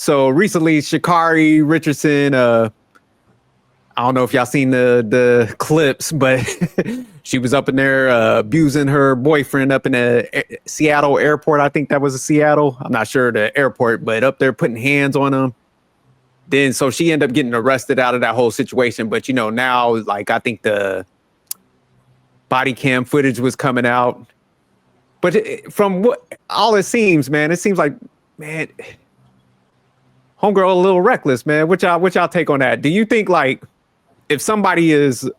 So recently, Sha'Carri Richardson, I don't know if y'all seen the clips, but she was up in there abusing her boyfriend up in the Seattle airport. I think that was a Seattle. I'm not sure the airport, but up there putting hands on him. Then so she ended up getting arrested out of that whole situation. But you know, now like I think the body cam footage was coming out. But from what all it seems, man, it seems like, man, homegirl a little reckless, man. What y'all take on that? Do you think like if somebody is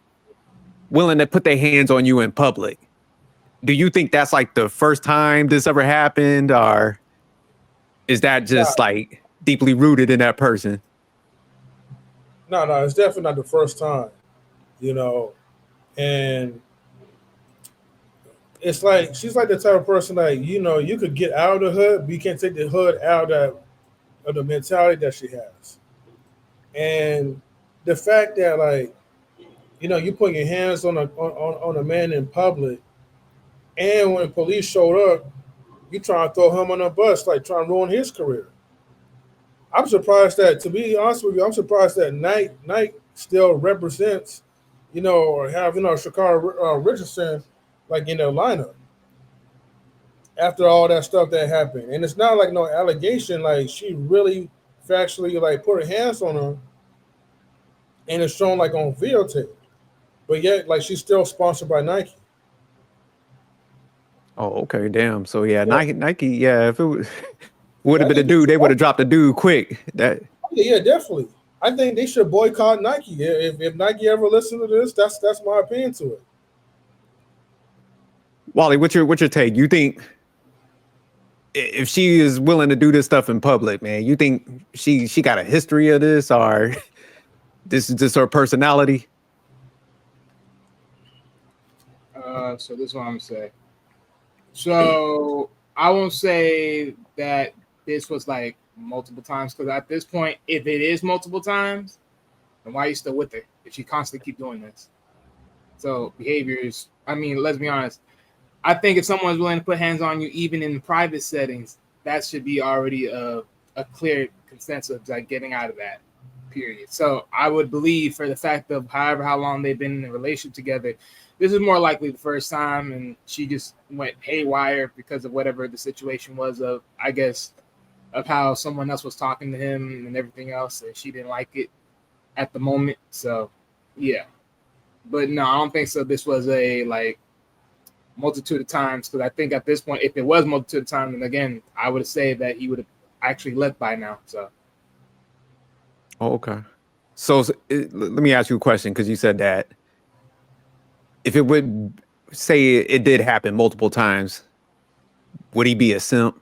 willing to put their hands on you in public, do you think that's like the first time this ever happened, or is that just like deeply rooted in that person? No, it's definitely not the first time, you know. And it's like she's like the type of person like, you know, you could get out of the hood, but you can't take the hood out of the mentality that she has. And the fact that like, you know, you put your hands on a man in public, and when police showed up, you trying to throw him on a bus, like trying to ruin his career. I'm surprised that, to be honest with you, I'm surprised that Nike still represents, you know, or have, you know, Sha'Carri Richardson like in their lineup after all that stuff that happened. And it's not like no allegation, like she really factually like put her hands on him, and it's shown like on videotape. But yet, like she's still sponsored by Nike. Oh, okay, damn. So yeah, Nike, yeah, if it would have I been a think dude, they would have dropped a dude quick. That yeah, definitely. I think they should boycott Nike. If Nike ever listen to this, that's my opinion to it. Wally, what's your take? You think if she is willing to do this stuff in public, man, you think she got a history of this, or this is just her personality? So this is what I'm gonna say. So I won't say that this was like multiple times, because at this point, if it is multiple times, then why are you still with her if she constantly keep doing this? So behaviors, I mean, let's be honest. I think if someone's willing to put hands on you, even in private settings, that should be already a clear consensus, like getting out of that period. So I would believe, for the fact of how long they've been in a relationship together, this is more likely the first time, and she just went haywire because of whatever the situation was of, I guess, of how someone else was talking to him and everything else, and she didn't like it at the moment. So, yeah. But no, I don't think so. This was a, like, multitude of times, because I think at this point, if it was multitude of times, then again, I would say that he would have actually left by now. So. Oh, okay. So let me ask you a question, because you said that if it would say it did happen multiple times, would he be a simp?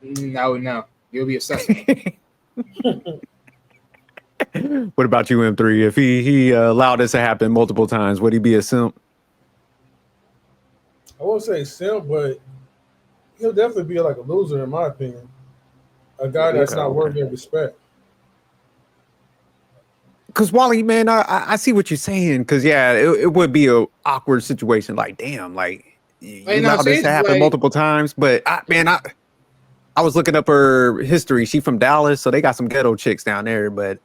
No. You'll be a suspect. What about you, M3? If he allowed this to happen multiple times, would he be a simp? I won't say simp, but he'll definitely be like a loser, in my opinion. A guy that's not worthy of respect. Because Wally, man, I see what you're saying. Because yeah, it would be a awkward situation. Like, damn, like you allowed this to happen multiple times. But I was looking up her history. She from Dallas, so they got some ghetto chicks down there. But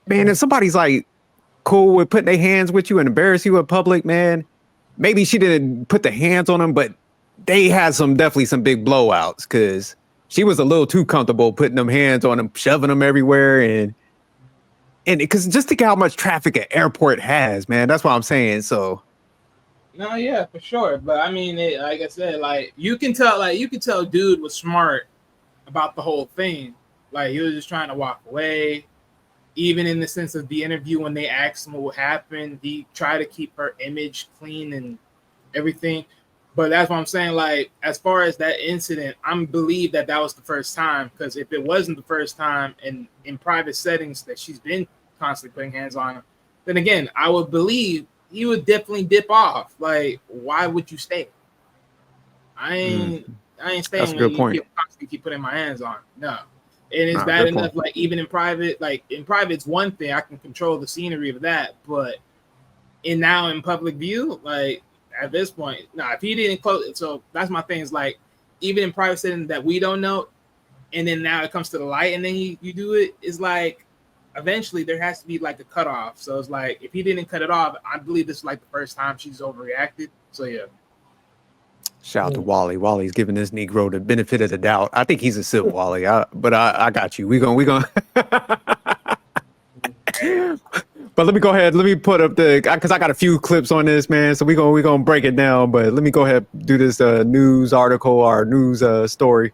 man, if somebody's like cool with putting their hands with you and embarrass you in public, man, maybe she didn't put the hands on them, but they had definitely some big blowouts, because she was a little too comfortable putting them hands on them, shoving them everywhere, and because just think how much traffic an airport has, man. That's what I'm saying. So. No, yeah, for sure. But I mean, like I said, like you can tell dude was smart about the whole thing. Like he was just trying to walk away. Even in the sense of the interview, when they asked him what happened, he tried to keep her image clean and everything. But that's what I'm saying. Like, as far as that incident, I believe that was the first time. Because if it wasn't the first time, and in private settings that she's been constantly putting hands on him, then again, I would believe he would definitely dip off. Like, why would you stay? I ain't staying. That's a good point. Constantly keep putting my hands on. No. And it's bad enough, like, even in private, it's one thing, I can control the scenery of that, but in public view, like, at this point, if he didn't close it, so that's my thing, is like, even in private setting that we don't know, and then now it comes to the light, and then you do it. It's like eventually there has to be like a cutoff. So it's like if he didn't cut it off, I believe this is like the first time she's overreacted. So yeah. Shout out to Wally. Wally's giving this Negro the benefit of the doubt. I think he's a sip, Wally. But I got you. We gonna. But let me go ahead. Let me put up because I got a few clips on this, man. So we gonna break it down. But let me go ahead and do this news article or news story.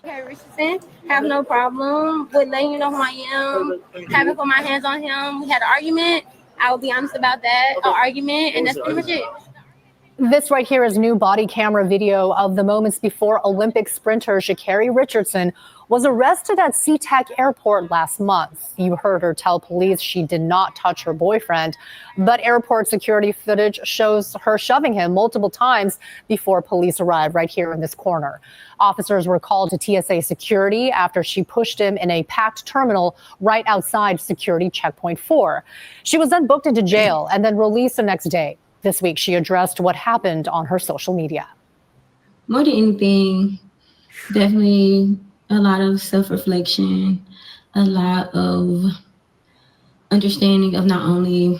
Sha'Carri Richardson, have no problem with letting you know who I am. Haven't put my hands on him. We had an argument. I will be honest about that. An argument, and that's pretty much it. This right here is new body camera video of the moments before Olympic sprinter Sha'Carri Richardson was arrested at SeaTac Airport last month. You heard her tell police she did not touch her boyfriend, but airport security footage shows her shoving him multiple times before police arrived right here in this corner. Officers were called to TSA security after she pushed him in a packed terminal right outside security checkpoint 4. She was then booked into jail and then released the next day. This week, she addressed what happened on her social media. More than anything, definitely a lot of self-reflection, a lot of understanding of not only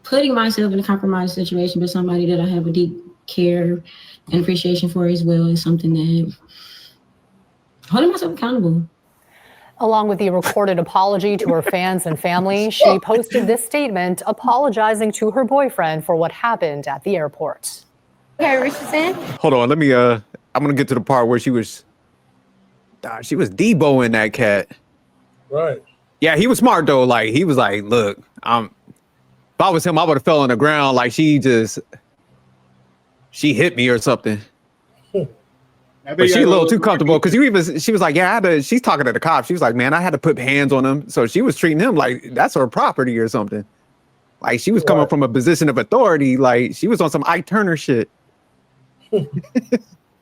putting myself in a compromised situation, but somebody that I have a deep care and appreciation for as well is something that holding myself accountable. Along with the recorded apology to her fans and family, she posted this statement apologizing to her boyfriend for what happened at the airport. Sha'Carri Richardson. Hold on, let me I'm gonna get to the part where she was Deboing that cat. Right. Yeah, he was smart though. Like he was like, look, if I was him, I would have fell on the ground. Like she hit me or something. But she a little too comfortable because she was like, yeah, she's talking to the cops. She was like, man, I had to put hands on him. So she was treating him like that's her property or something. Like she was coming from a position of authority. Like she was on some Ike Turner shit.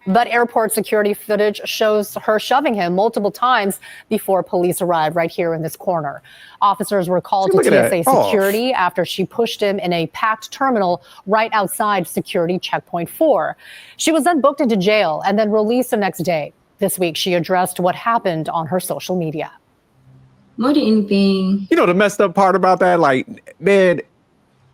But airport security footage shows her shoving him multiple times before police arrived right here in this corner. Officers were called to TSA security after she pushed him in a packed terminal right outside security checkpoint 4. She was then booked into jail and then released the next day. This week, she addressed what happened on her social media. More than anything. You know, the messed up part about that, like, man,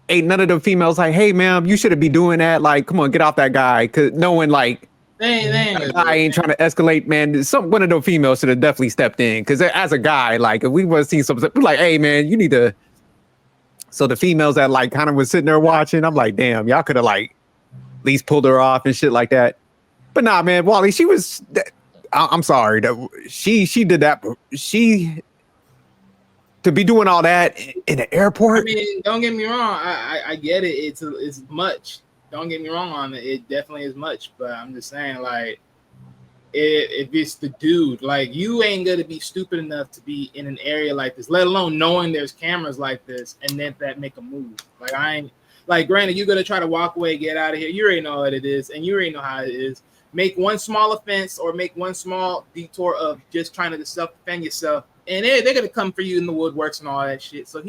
ain't none of the females like, hey, ma'am, you shouldn't be doing that. Like, come on, get off that guy. Because no one, like, I ain't trying to escalate, man. One of those females should have definitely stepped in. Because as a guy, like, if we would have seen something, we're like, hey, man, you need to. So the females that, like, kind of was sitting there watching, I'm like, damn, y'all could have, like, at least pulled her off and shit like that. But nah, man, Wally, she was. I'm sorry that she did that. To be doing all that in the airport. I mean, don't get me wrong. I get it. It's much. Don't get me wrong on it. It definitely is much. But I'm just saying, like, if it's the dude, like, you ain't gonna be stupid enough to be in an area like this, let alone knowing there's cameras like this, and then that make a move. Like, I ain't. Like, granted, you're gonna try to walk away, get out of here. You already know what it is, and you already know how it is. Make one small offense or make one small detour of just trying to self-defend yourself, and they're gonna come for you in the woodworks and all that shit. So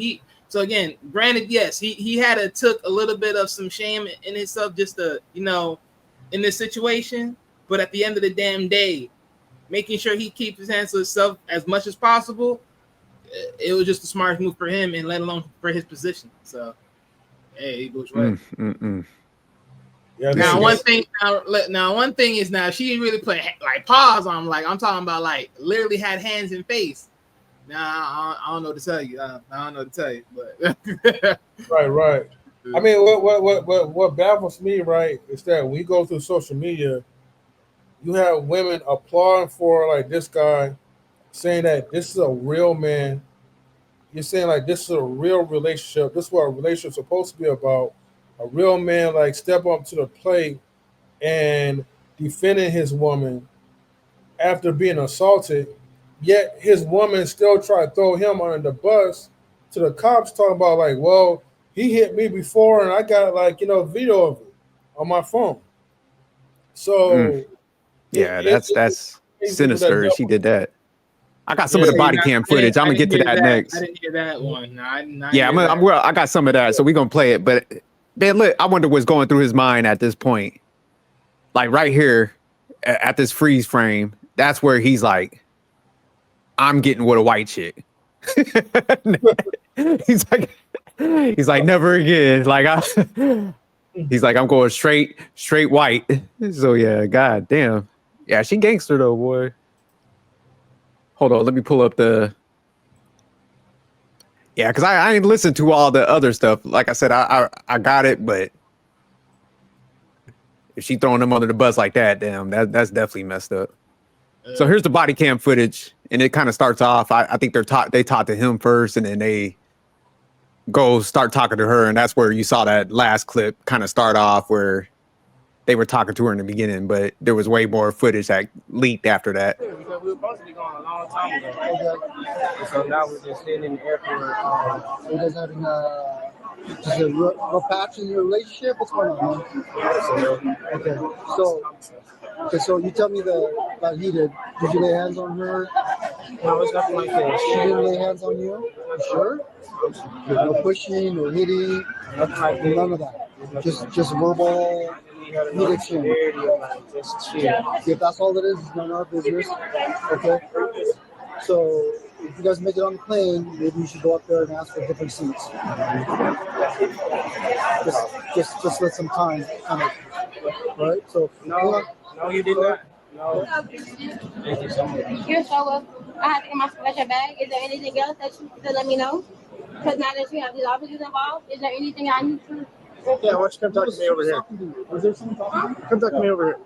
again, granted, yes, he took a little bit of some shame in himself just to, you know, in this situation. But at the end of the damn day, making sure he keeps his hands to himself as much as possible, it was just the smartest move for him, and let alone for his position. So, hey, he goes right. Yeah, now one thing is now she didn't really put like paws on him. Like, I'm talking about, like, literally had hands and face. Now I don't know what to tell you. I don't know what to tell you, but right. I mean, what baffles me, right, is that when you go through social media, you have women applauding for, like, this guy, saying that this is a real man. You're saying, like, this is a real relationship. This is what a relationship is supposed to be about. A real man, like, step up to the plate and defending his woman after being assaulted, yet his woman still try to throw him under the bus to the cops, talking about, like, well, he hit me before and I got, like, you know, video of it on my phone. So yeah, that's sinister. She did that. I got some of the body cam footage. I'm gonna get to that next. I didn't hear that one. No, I did not. Yeah, I got some of that, so we're gonna play it. But man, look, I wonder what's going through his mind at this point. Like right here, at this freeze frame, that's where he's like, I'm getting with a white chick. he's like, never again. Like he's like, I'm going straight white. So yeah, god damn. Yeah, she gangster though, boy. Hold on, let me pull up the. Yeah, because I ain't listened to all the other stuff. Like I said, I got it, but if she throwing them under the bus like that, damn, that's definitely messed up. So here's the body cam footage, and it kind of starts off. I think they talk to him first, and then they go start talking to her, and that's where you saw that last clip kind of start off where they were talking to her in the beginning, but there was way more footage that leaked after that. Because we were supposed to be going a long time ago. Okay. So now we're just sitting in the airport. So you guys having just a rough patch in your relationship? What's going on, man? Okay. So you tell me that he did you lay hands on her? No, it's nothing like that. She didn't lay hands on you? You sure? No pushing, no hitting, Nothing like that. none of that. Just verbal. If that's all it is, it's none of our business. Okay. So if you guys make it on the plane, maybe you should go up there and ask for different seats. Just let some time, kind of, right? So no, you did not. No. Thank you so much. You're so welcome. I have to get my special bag. Is there anything else that you could let me know? Because now that you have these officers involved, is there anything I need to? Yeah, why don't you come talk to me over here? Is there something talking? Come talk to me over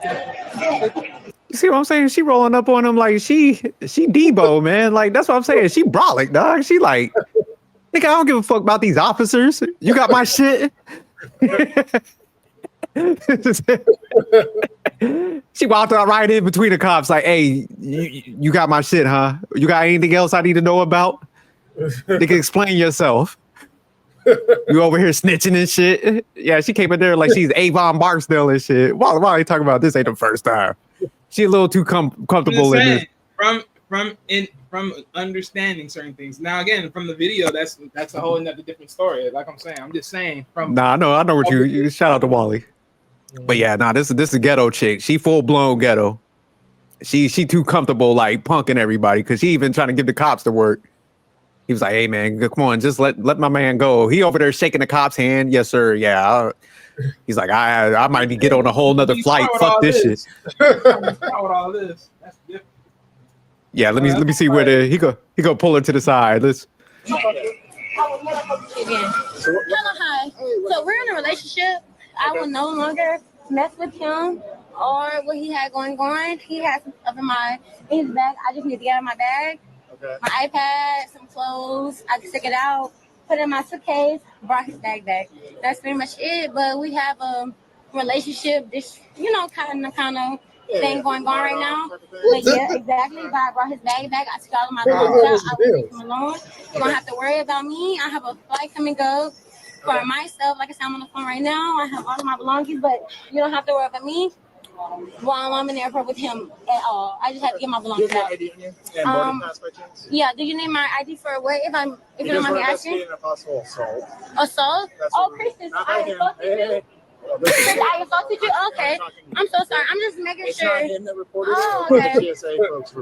here. You see what I'm saying? She rolling up on him like she Debo, man. Like that's what I'm saying. She brolic, dog. She like, nigga, I don't give a fuck about these officers. You got my shit. She walked out right in between the cops, like, hey, you got my shit, huh? You got anything else I need to know about? Nigga, explain yourself. You over here snitching and shit. Yeah, she came in there like she's Avon Barksdale and shit. Why are you talking about this? Ain't the first time. She a little too comfortable in this. From understanding certain things. Now again, from the video, that's a whole another different story. Like I'm saying, I'm just saying from. Nah, I know what you shout out to Wally. But yeah, this is a ghetto chick. She full blown ghetto. She too comfortable like punking everybody because she even trying to give the cops the work. He was like, hey, man, come on, just let my man go. He over there shaking the cop's hand. Yes, sir. Yeah. He's like, I might get on a whole nother flight. Fuck this shit. All this. That's different. Yeah, let me see where he go pull her to the side. Let's. Hello, hi. So we're in a relationship. I will no longer mess with him or what he had going on. He has some stuff in his bag. I just need to get out of my bag. Okay. My iPad, some clothes. I can stick it out, put it in my suitcase, brought his bag back. That's pretty much it. But we have a relationship, this kind of thing going on right now. But yeah, exactly. But I brought his bag back. I took all of my belongings out. I will leave him alone. You don't have to worry about me. I have a flight coming up for myself. Like I said, I'm on the phone right now. I have all of my belongings, but you don't have to worry about me while I'm in the airport with him at all. I just have to get my belongings out. Yeah, do you need my ID for what? If you don't mind me asking? Assault? Oh, Kristen, I assaulted you. Kristen, I assaulted you? Okay. I'm so sorry. I'm just making sure. Oh, okay.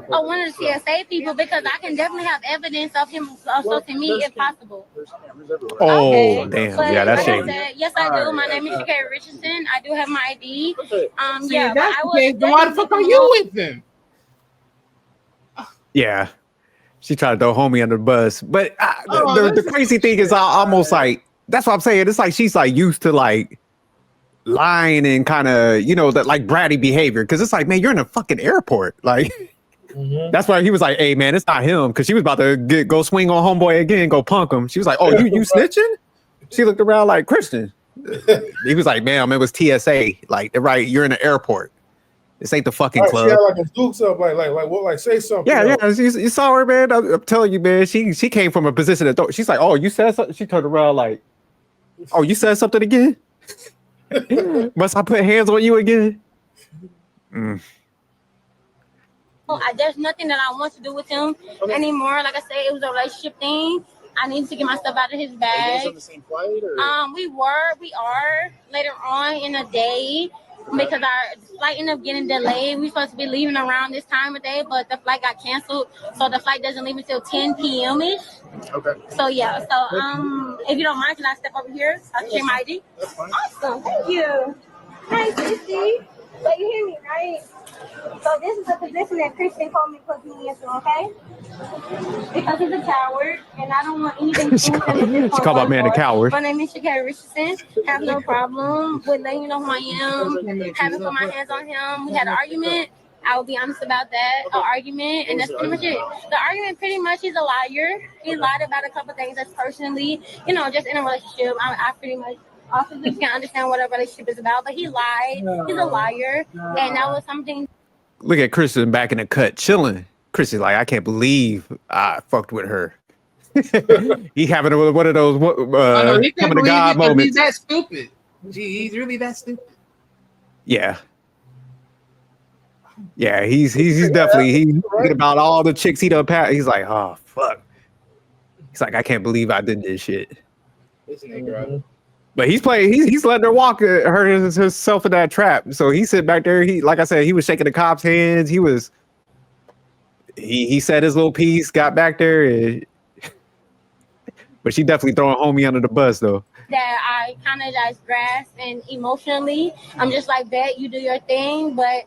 Oh, one of the TSA people, because I can definitely have evidence of him assaulting me if possible. Oh, okay. Damn. But Yeah, that's like shady. yes, I do. My name is Sha'Carri Richardson. I do have my ID. Yeah, but I was. Then why the fuck are you with him? Yeah. She tried to throw homie under the bus. But the crazy thing is almost like, that's what I'm saying. It's like she's like used to like lying and kind of, that like bratty behavior. Cause it's like, man, you're in a fucking airport. Like, that's why he was like, hey, man, it's not him. Cause she was about to go swing on homeboy again, go punk him. She was like, oh, you snitching? She looked around like, Christian. He was like, ma'am, it was TSA. Like, right, you're in the airport. This ain't the fucking club. She had like a dukes up, like what, like say something. Yeah. You saw her, man. I'm telling you, man. She came from a position of she's like, oh, you said something. She turned around like, oh, you said something again. Must I put hands on you again? There's nothing that I want to do with him anymore. Like I said, it was a relationship thing. I need to get my stuff out of his bag. Are you guys on the same flight? Or? We are later on in the day. because our flight ended up getting delayed. We supposed to be leaving around this time of day, but the flight got canceled, so the flight doesn't leave until 10 p.m. ish. Okay. So yeah, so if you don't mind, can I step over here? I'll share my ID. That's fine. Awesome, thank you. Hi, Christy. So you hear me, right? So this is the position that Christian told me to put me into, okay? Because he's a coward, and I don't want anything to do with him. She called my man a coward. My name is Sha'Carri Richardson. Have no problem with letting you know who I am. Haven't put my hands on him. We had an argument. I will be honest about that. An argument, and that's pretty much it. The argument, pretty much, he's a liar. He lied about a couple things that's personally, just in a relationship. I pretty much also just can't understand what a relationship is about, but he lied. He's a liar, and that was something. Look at Kristen back in the cut, chilling. Kristen's like, I can't believe I fucked with her. He having one of those coming to God moments. He's that stupid. Gee, he's really that stupid. Yeah. Yeah, he's definitely thinking about all the chicks he done passed. He's like, oh fuck. He's like, I can't believe I did this shit. This nigga. But he's letting her walk herself in that trap. So he sit back there. He, like I said, he was shaking the cop's hands. He said his little piece, got back there, but she definitely throwing homie under the bus though. That I kind of just grasp, and emotionally, I'm just like, bet you do your thing, but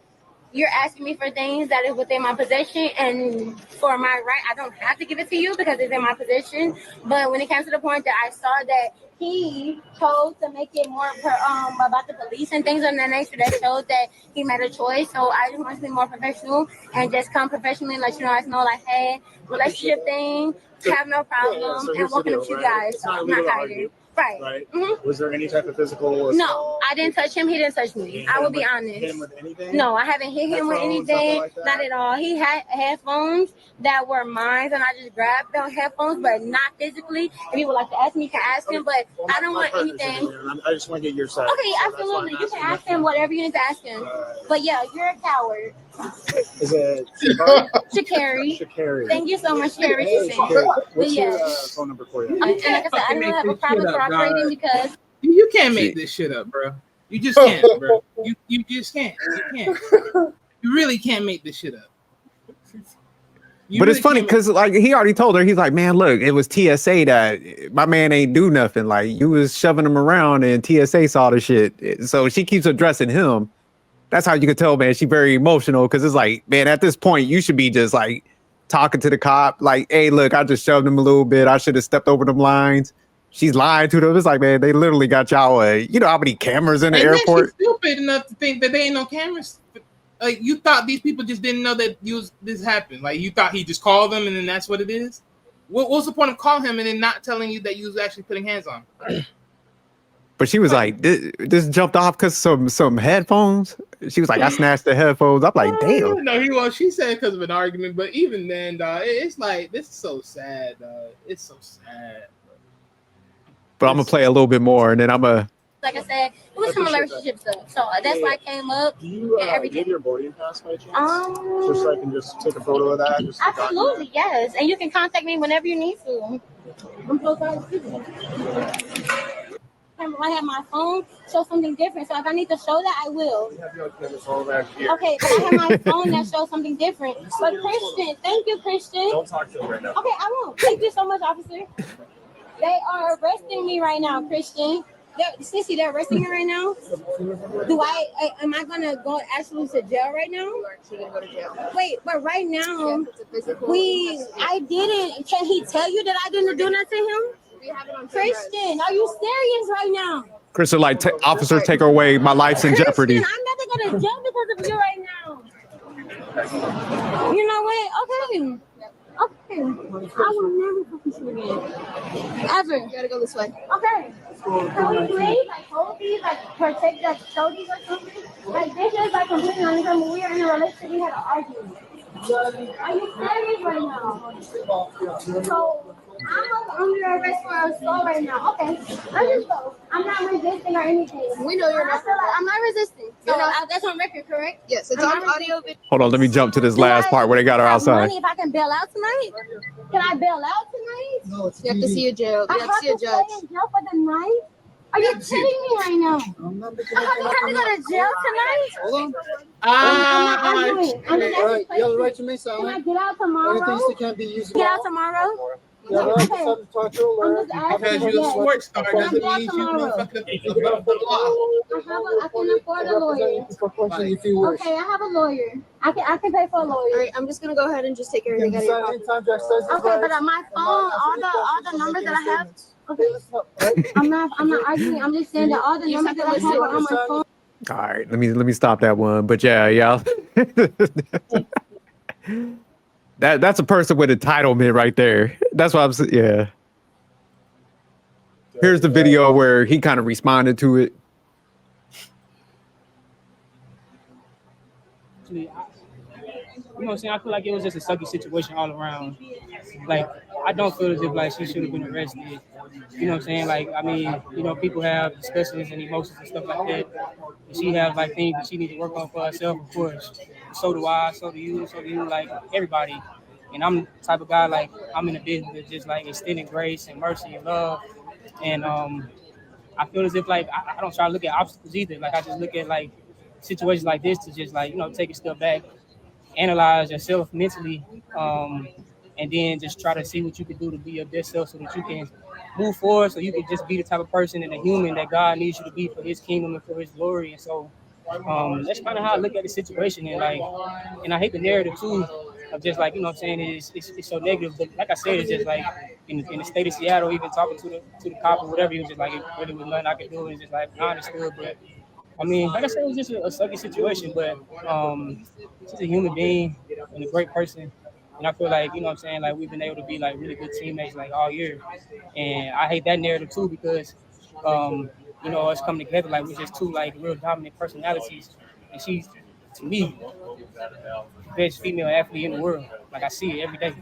you're asking me for things that is within my possession, and for my right, I don't have to give it to you because it's in my possession. But when it comes to the point that I saw that he chose to make it more about the police and things of that nature, that showed that he made a choice. So I just want to be more professional and just come professionally and let you guys know, like, hey, relationship thing, have no problem, so and welcome to you guys. It's not I'm legal not to hiding. argue. Right. Mm-hmm. Was there any type of physical? No, I didn't touch him. He didn't touch me. I will be honest. Hit him with anything? No, I haven't hit him with anything. Like not at all. He had headphones that were mine, and I just grabbed the headphones, but not physically. If you would like to ask me, you can ask him, but I don't want anything. I just want to get your side. Okay, absolutely. You can ask him whatever you need to ask him. But yeah, you're a coward. Is it Sha'Carri? Sha'Carri. Thank you so much, Sha'Carri. What's your phone number for you? And like I said, I don't have a problem cooperating because you can't make this shit up, bro. You just can't, bro. You just can't. You can't. You really can't make this shit up. But it's funny because like he already told her, he's like, man, look, it was TSA that my man ain't do nothing. Like you was shoving him around and TSA saw the shit. So she keeps addressing him. That's how you can tell, man, she's very emotional because it's like, man, at this point, you should be just like talking to the cop, like, hey, look, I just shoved him a little bit. I should have stepped over them lines. She's lying to them. It's like, man, they literally got y'all you know how many cameras in the airport? She's stupid enough to think that there ain't no cameras. Like you thought these people just didn't know that this happened. Like you thought he just called them and then that's what it is. What's the point of calling him and then not telling you that you was actually putting hands on him? But she was like, this jumped off because some headphones. She was like, I snatched the headphones. I'm like, damn. No, she said because of an argument. But even then, dog, it's like, this is so sad, dog. It's so sad. But I'm going to play a little bit more and then I'm going to. Like I said, it was from a relationship stuff. So that's why I came up. Do you everything. give your boarding pass by chance? Just so I can just take a photo of that? Absolutely, yes. And you can contact me whenever you need to. I'm so sorry. I have my phone show something different. So if I need to show that, I will. Okay, but I have my phone that shows something different. But Christian, thank you, Christian. Don't talk to him right now. Okay, I won't. Thank you so much, officer. They are arresting me right now, Christian. Sissy, they're arresting me right now. Am I gonna go actually to jail right now? You are actually gonna go to jail. Wait, but right now, I didn't. Can he tell you that I didn't do nothing to him? Christian, are you serious right now? Kristen, like, officer, take her away. My life's in jeopardy. I'm about to go to jail because of you right now. You know what? Okay. Okay. I will never fucking shoot again. Ever. You gotta go this way. Okay. Can we please, like, hold these, like, protect, like, show these or something? Like, this is, like, completely unacceptable. When we were in a relationship, we had an argument. Are you serious right now? So, I'm under arrest for assault right now. Okay. Let's just go. I'm not resisting or anything. We know you're not. I'm not resisting. So, that's on record, correct? Yes, it's on audio. Hold on, let me jump to this last part where they got her outside. Money if I can bail out tonight? Can I bail out tonight? No, it's You have to see a jail. You have to see a judge. Stay in jail for the night? Are you kidding me right now? I'm not making I have to go to jail tonight. Hold on. I'm not arguing. All right, you have the right to remain Can I silent. get out tomorrow? Anything you can't be used. Get out tomorrow? You have the right to talk to a lawyer. Because you're a sports star doesn't mean you know fucking above the law. I can afford a lawyer. If you wish. Okay, I have a lawyer. I can pay for a lawyer. All right, I'm just gonna go ahead and just take care of it. Okay, but on my phone, all the numbers that I have. Okay. I'm not arguing. I'm just saying that all the numbers that I have are on my phone. All right, let me stop that one. But yeah. That's a person with entitlement right there. That's what I'm saying. Yeah. Here's the video where he kind of responded to it. You know what I'm saying? I feel like it was just a sucky situation all around. Like, I don't feel as if like she should have been arrested. You know what I'm saying? Like, I mean, you know, people have discussions and emotions and stuff like that. And she have like things that she needs to work on for herself, of course. So do I, so do you, like everybody. And I'm the type of guy, like, I'm in a business that's just like extending grace and mercy and love. And I feel as if like I don't try to look at obstacles either. Like, I just look at like situations like this to just like, you know, take a step back, analyze yourself mentally, and then just try to see what you can do to be your best self so that you can move forward, so you can just be the type of person and a human that God needs you to be for his kingdom and for his glory. And so that's kind of how I look at the situation. And like, and I hate the narrative too of just like, you know what I'm saying, it's so negative. But like I said, it's just like in the state of Seattle, even talking to the cop or whatever, he was just like, it really was nothing I could do. It's just like, I understood. But I mean, like I said, it was just a sucky situation, but she's a human being and a great person. And I feel like, you know what I'm saying, like we've been able to be like really good teammates like all year. And I hate that narrative too because, you know, us coming together, like we're just two like real dominant personalities. And she's, to me, the best female athlete in the world. Like I see it every day.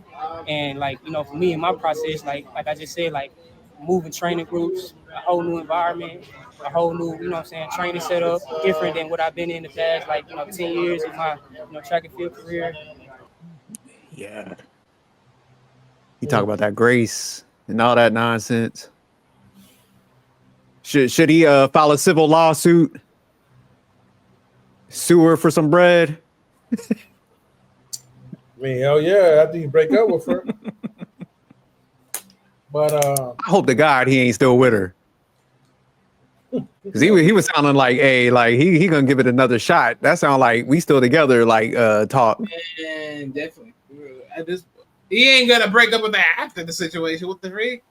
And like, you know, for me in my process, like I just said, like moving training groups, a whole new environment, a whole new, you know what I'm saying, training setup, different than what I've been in the past, like, you know, 10 years in my, you know, track and field career. Yeah. You talk about that grace and all that nonsense. Should he file a civil lawsuit? Sue her for some bread? I mean, hell yeah, after you break up with her. But I hope to God he ain't still with her. Cause he was sounding like, hey, like he gonna give it another shot. That sound like we still together, like talk. And definitely, at this, he ain't gonna break up with her after the situation. What the freak?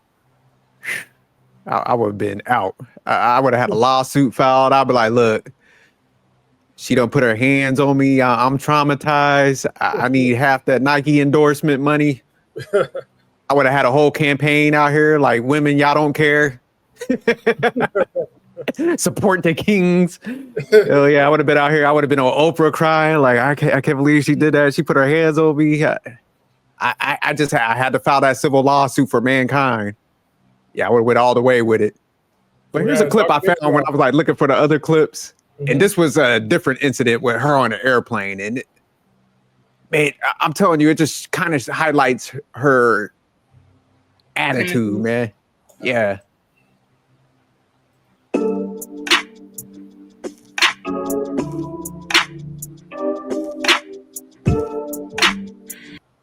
I would have been out. I would have had a lawsuit filed. I'd be like, look, she don't put her hands on me. I'm traumatized. I need half that Nike endorsement money. I would have had a whole campaign out here like, women, y'all don't care. Support the kings. Oh yeah, I would have been out here. I would have been on Oprah crying like, I can't believe she did that. She put her hands on me. I had to file that civil lawsuit for mankind. Yeah, I would have went all the way with it. But here's a clip I found when I was like looking for the other clips. Mm-hmm. And this was a different incident with her on an airplane. And man, I'm telling you, it just kind of highlights her attitude, man. Yeah.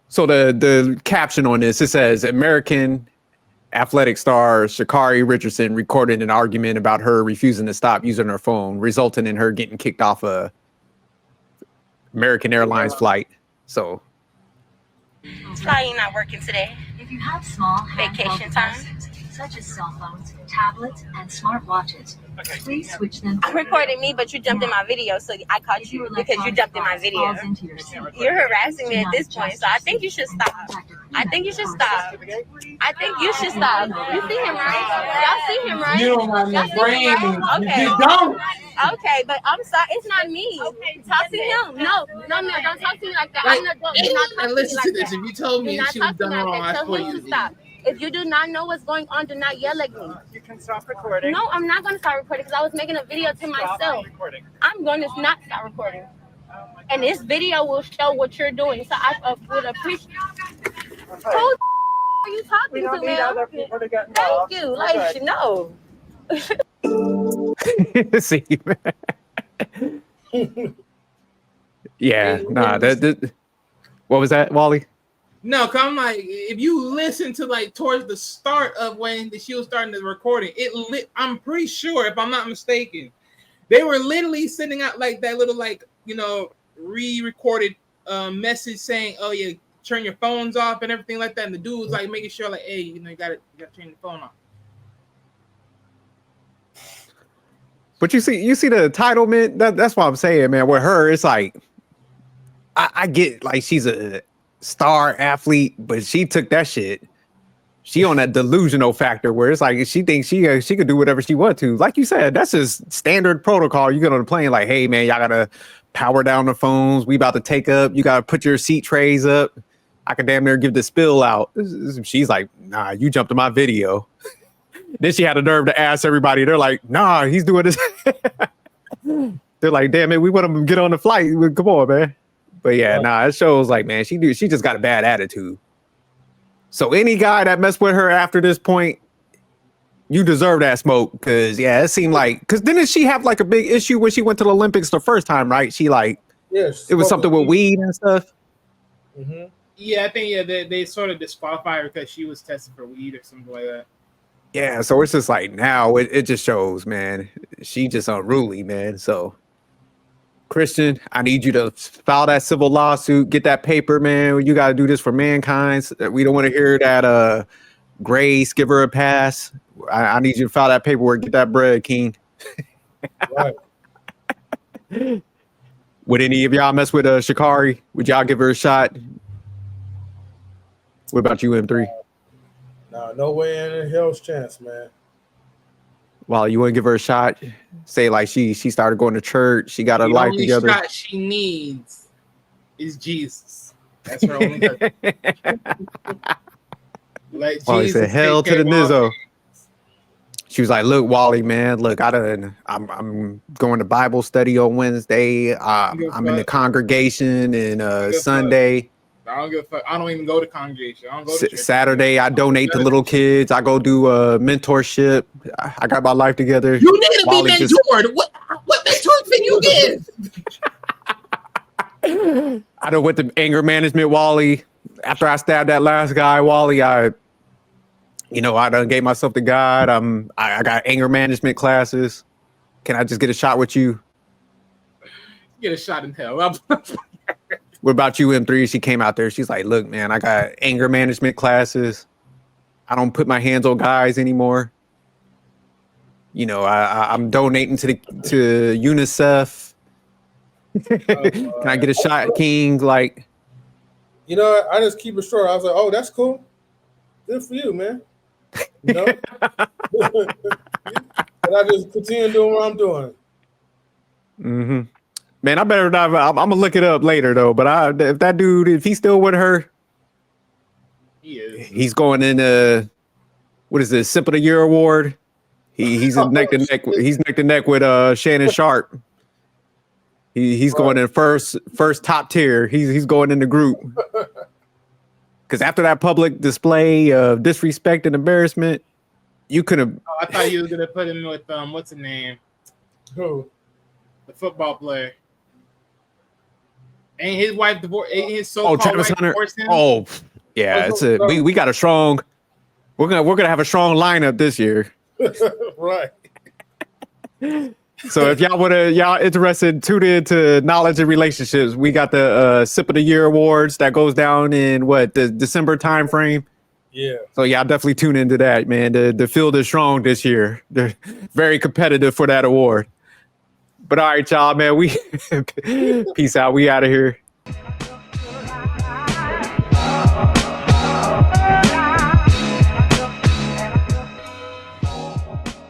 So the caption on this, it says, American athletic star Sha'Carri Richardson recorded an argument about her refusing to stop using her phone, resulting in her getting kicked off a American Airlines flight. So Why are you not working today? If you have small Vacation time? devices, such as cell phones, tablets, and smartwatches, please switch them. I'm recording me, but you jumped in my video, so I caught you because you jumped in my video. You're harassing me at this point, so I think you should stop. I think you should stop. I think you should stop. You see him, right? Y'all see him, right? You don't have no brain. Okay. You don't. Okay, but I'm sorry. It's not me. Talk to him. No, don't talk to me like that. I'm not doing. And listen to this. If you told me she was done wrong, I tell him to stop. If you do not know what's going on, do not yell at me. You can stop recording. No, I'm not going to stop recording because I was making a video to myself. I'm going to not stop recording. And this video will show what you're doing. So I would appreciate. Who are you talking to, man? Other people to get involved. Thank you. Like, no. See, yeah, nah. What was that, Wally? No, cause I'm like, if you listen to like towards the start of when she was starting the recording, I'm pretty sure, if I'm not mistaken, they were literally sending out like that little like re-recorded message saying, "Oh yeah, turn your phones off" and everything like that. And the dude was like making sure like, "Hey, you gotta turn your phone off." But you see the entitlement. That's what I'm saying, man. With her, it's like I get like she's a star athlete, but she took that shit. She on that delusional factor where it's like she thinks she could do whatever she wants to. Like you said, that's just standard protocol. You get on the plane like, hey man, y'all gotta power down the phones. We about to take up. You gotta put your seat trays up. I could damn near give the spill out. She's like, nah, you jumped in my video. Then she had the nerve to ask everybody. They're like, nah, he's doing this. They're like, damn it, we want him to get on the flight. Come on, man. But yeah, nah, it shows like, man, she just got a bad attitude. So any guy that messed with her after this point, you deserve that smoke. Cause yeah, it seemed like, cause didn't she have like a big issue when she went to the Olympics the first time, right? She like, yes, it was something with weed and stuff. Mm-hmm. Yeah, I think they sort of disqualified her because she was tested for weed or something like that. Yeah, so it's just like now it just shows, man, she just unruly, man. So Christian, I need you to file that civil lawsuit, get that paper, man. You got to do this for mankind. We don't want to hear that Grace, give her a pass. I need you to file that paperwork, get that bread, King. Right. Would any of y'all mess with Sha'Carri? Would y'all give her a shot? What about you, M3? No way in hell's chance, man. Well, you want to give her a shot? Say like she started going to church. She got her life together. The only shot she needs is Jesus. That's her only. Like Wally Jesus said, "Hell to the Nizzo." She was like, "Look, Wally, man. Look, I'm going to Bible study on Wednesday. I'm in the congregation and Sunday. I don't give a fuck. I don't even go to congregation. I don't go to church. Saturday, I donate to little kids. I go do mentorship. I got my life together. You need to be mentored. What mentor can you give? I done went to anger management, Wally. After I stabbed that last guy, Wally, I done gave myself to God. I got anger management classes. Can I just get a shot with you? Get a shot in hell. What about you, M3? She came out there. She's like, look, man, I got anger management classes. I don't put my hands on guys anymore. I'm donating to UNICEF. Can I get a shot, King? Like, I just keep it short. I was like, oh, that's cool. Good for you, man. And I just continue doing what I'm doing. Mm-hmm. Man, I better not. I'm gonna look it up later though. But if that dude, if he's still with her, he's going in. What is this? Sip of the Year award. He's neck to neck. He's neck to neck with Shannon Sharp. He's going in first top tier. He's going in the group. Because after that public display of disrespect and embarrassment, you could have. Oh, I thought you were gonna put him with what's his name? Who? The football player. Ain't his wife divorced? Ain't his so-called Travis wife Hunter. divorced him? Oh, yeah. We got a strong. We're gonna have a strong lineup this year. Right. So if y'all interested, tune in to Knowledge and Relationships. We got the Sip of the Year awards that goes down in the December time frame. Yeah. So y'all definitely tune into that, man. The field is strong this year. They're very competitive for that award. But all right, y'all, man. We peace out. We out of here.